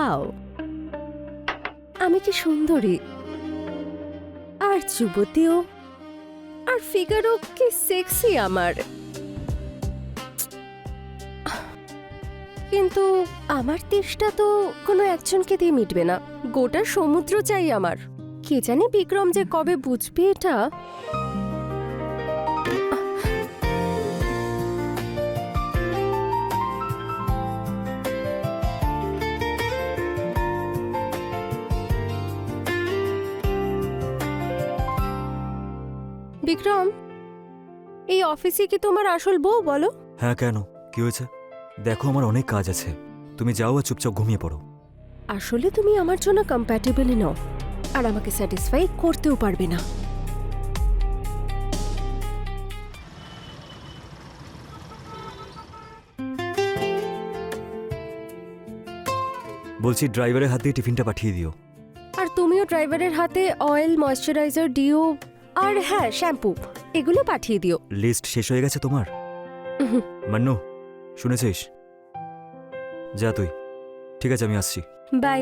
Wow, আমি কি সুন্দরী, আর যুবতীও, আর ফিগারও কি সেক্সি আমার। কিন্তু আমার তেষ্টা তো কোনো একজনকে দিয়ে মিটবে না, গোটা সমুদ্র চাই আমার। কে জানে বিক্রম যে কবে বুঝবে এটা। বিক্রম, এই অফিসে কি তোমার আসল বউ বলো? হ্যাঁ, কেন, কি হয়েছে? দেখো, আমার অনেক কাজ আছে, তুমি যাও আর চুপচাপ ঘুমিয়ে পড়ো। আসলে তুমি আমার জন্য কম্প্যাটেবলই নও, আর আমাকে স্যাটিসফাই করতেও পারবে না। বলছি ড্রাইভারের হাত দিয়ে টিফিনটা পাঠিয়ে দিও। আর তুমিও ড্রাইভারের হাতে অয়েল, ময়শ্চারাইজার, ডিও আর হ্যাঁ শ্যাম্পু এগুলো পাঠিয়ে দিও। লিস্ট শেষ হয়ে গেছে তোমার? মান্নু, শুনেছিস? যা তুই। ঠিক আছে, আমি আসছি। বাই।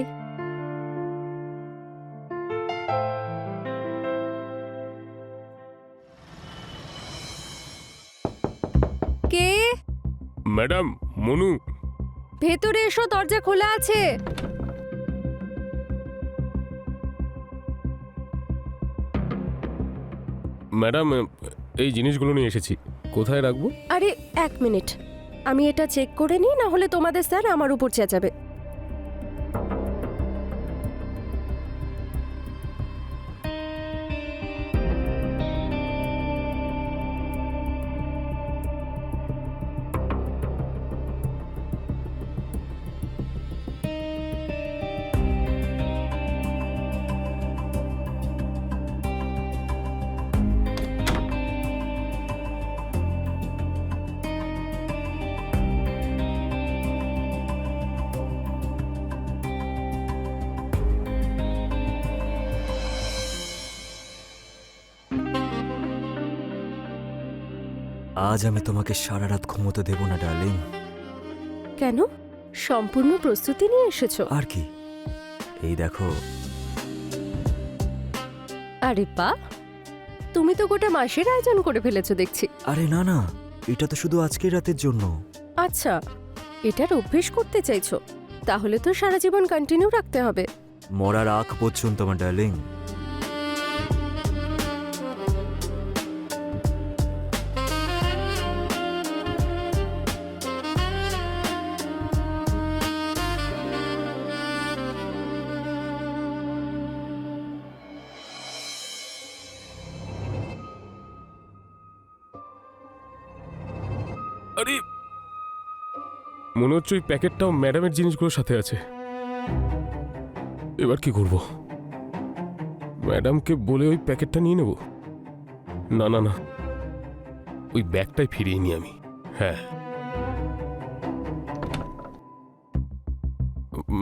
কে? ম্যাডাম, মনু। ভেতরে এসো, দরজা খোলা আছে। ম্যাডাম, এই জিনিসগুলো নিয়ে এসেছি, কোথায় রাখবো? আরে 1 মিনিট, আমি এটা চেক করে নিই, না হলে তোমাদের স্যার আমার উপর চেঁচাবে। আজ আমি তোমাকে সারা রাত ঘুমোতে দেব না ডার্লিং। কেন? সম্পূর্ণ প্রস্তুতি নিয়ে এসেছো? আর কি, এই দেখো। আরে বাহ, তুমি তো গোটা মাসের আয়োজন করে ফেলেছো দেখছি। আরে না না, এটা তো শুধু আজকের রাতের জন্য। আচ্ছা, এটার অভ্যেস করতে চাইছো? তাহলে তো সারা জীবন কন্টিনিউ রাখতে হবে। মরার আগ পর্যন্ত আমার ডার্লিং। আরে, মনে হচ্ছে ওই প্যাকেটটাও ম্যাডামের জিনিসগুলোর সাথে আছে। এবার কি করব? ম্যাডামকে বলে ওই প্যাকেটটা নিয়ে নেব? না না না, ওই ব্যাগটাই ফিরিয়ে নিই আমি। হ্যাঁ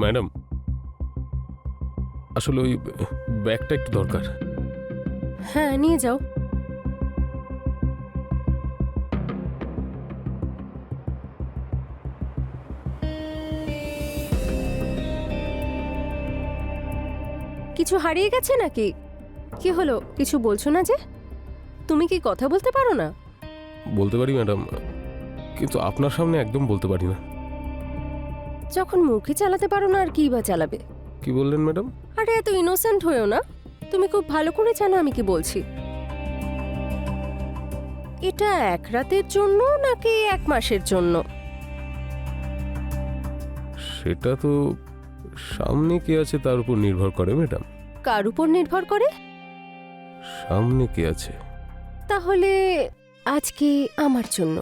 ম্যাডাম, আসলে ওই ব্যাগটা একটু দরকার। হ্যাঁ, নিয়ে যাও। কিছু হারিয়ে গেছে নাকি? কি হলো, কিছু বলছো না যে? তুমি কি কথা বলতে পারো না? বলতে পারি ম্যাডাম, কিন্তু আপনার সামনে একদম বলতে পারি না। যখন মুখে চালাতে পারো না, আর কি বা চালাবে? কি বললেন ম্যাডাম? আরে এত ইনোসেন্ট হয়েও না, তুমি খুব ভালো করে জানো আমি কি বলছি। এটা 1 রাতের জন্য নাকি 1 মাসের জন্য? সেটা তো সামনে কে আছে তার উপর নির্ভর করে ম্যাডাম। কার উপর নির্ভর করে? সামনে কে আছে? তাহলে আজকে আমার জন্য।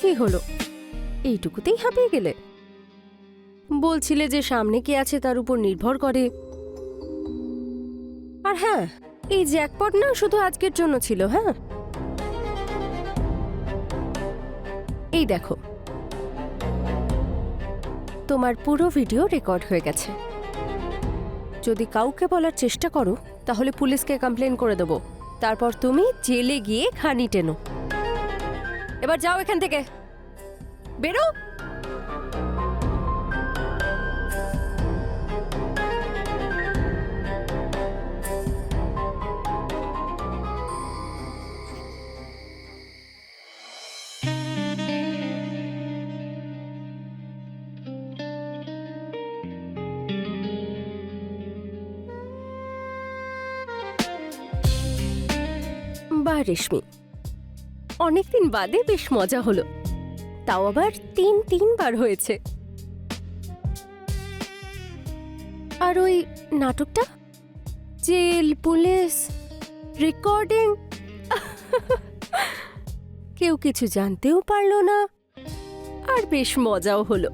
কি হলো, এইটুকুতেই হাঁপিয়ে গেলে? বলছিলে যে সামনে কে আছে তার উপর নির্ভর করে। আর হ্যাঁ, এই জ্যাকপট না শুধু আজকের জন্য ছিল। হ্যাঁ, এই দেখো, তোমার পুরো ভিডিও রেকর্ড হয়ে গেছে। যদি কাউকে বলার চেষ্টা করো তাহলে পুলিশকে কমপ্লেন করে দেবো, তারপর তুমি জেলে গিয়ে খানি টেনো। এবার যাও এখান থেকে, বেরো। বাহ রেশমি, অনেকদিন বাদে বেশ মজা হলো, তাও আবার তিনবার হয়েছে। আর ওই নাটকটা, জেল, পুলিশ, রেকর্ডিং, কেউ কিছু জানতেও পারলো না, আর বেশ মজাও হলো।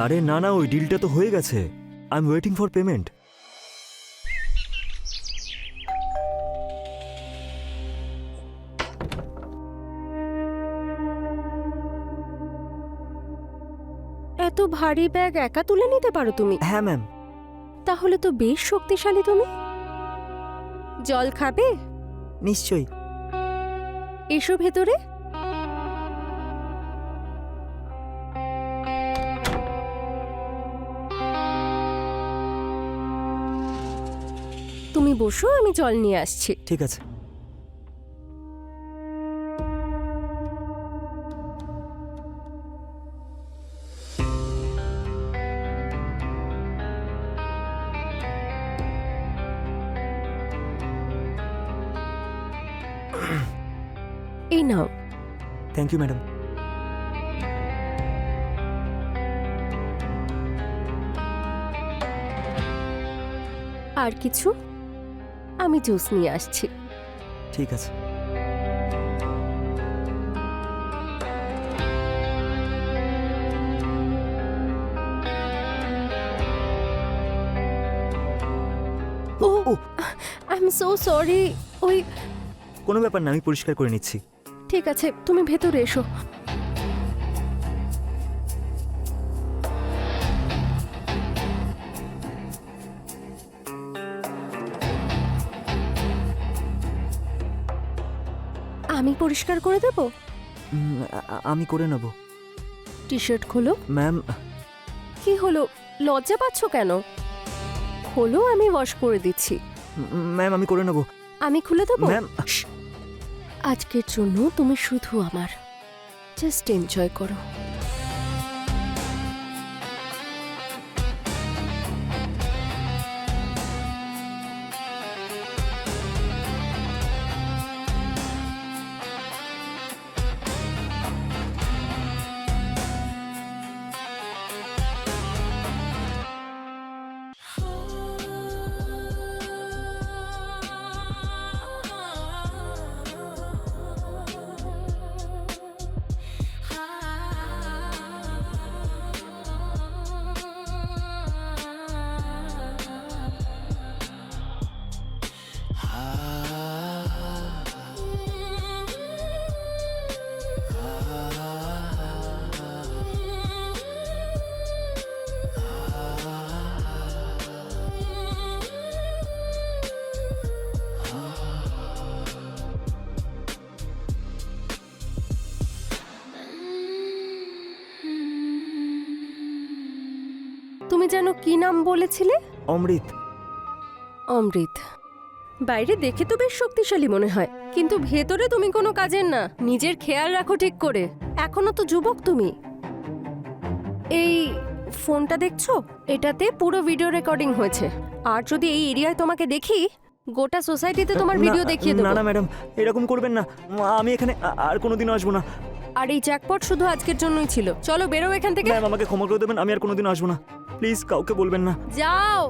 আরে না না, ওই ডিলটা তো হয়ে গেছে। I am waiting for payment. এত ভারী ব্যাগ একা তুলে নিতে পারো তুমি? হ্যাঁ ম্যাম। তাহলে তো বেশ শক্তিশালী তুমি। জল খাবে? নিশ্চয়ই। এসো ভেতরে। তুমি বসো, আমি জল নিয়ে আসছি। ঠিক আছে। এই নাও। Thank you madam. আর কিছু? আমি জুস নিয়ে আসছি। ঠিক আছে। Oh I am so sorry. ওই কোনো ব্যাপার না, আমি পরিষ্কার করে নিচ্ছি। ঠিক আছে, তুমি ভেতরে এসো। আমি পরিষ্কার করে দেব। আমি করে নেব। টি শার্ট খোলো। ম্যাম। কি হলো, লজ্জা পাচ্ছ কেন? খোলো, আমি ওয়াশ করে দিচ্ছি। ম্যাম আমি করে নেব। আমি খুলে দেবো? ম্যাম। আজকের জন্য তুমি শুধু আমার। জাস্ট এনজয় করো। তুমি যেন কি নাম বলেছিলে? অমৃত। অমৃত। বাইরে দেখে তো বেশ শক্তিশালী মনে হয়, কিন্তু ভেতরে তুমি কোনো কাজের না। নিজের খেয়াল রাখো ঠিক করে, এখনো তো যুবক তুমি। এই ফোনটা দেখছো, এটাতে পুরো ভিডিও রেকর্ডিং হয়েছে। আর যদি এই এরিয়ায় তোমাকে দেখি, গোটা সোসাইটিতে তোমার ভিডিও দেখিয়ে দেবো। না না ম্যাডাম, এরকম করবেন না। আমি এখানে আর কোনোদিনও আসবো না। আর এই জ্যাকপট শুধু আজকের জন্যই ছিল। চলো বেরো এখান থেকে। ম্যাম আমাকে ক্ষমা করে দেবেন, আমি আর কোনোদিনও আসবো না। প্লিজ কাউকে বলবেন না। যাও।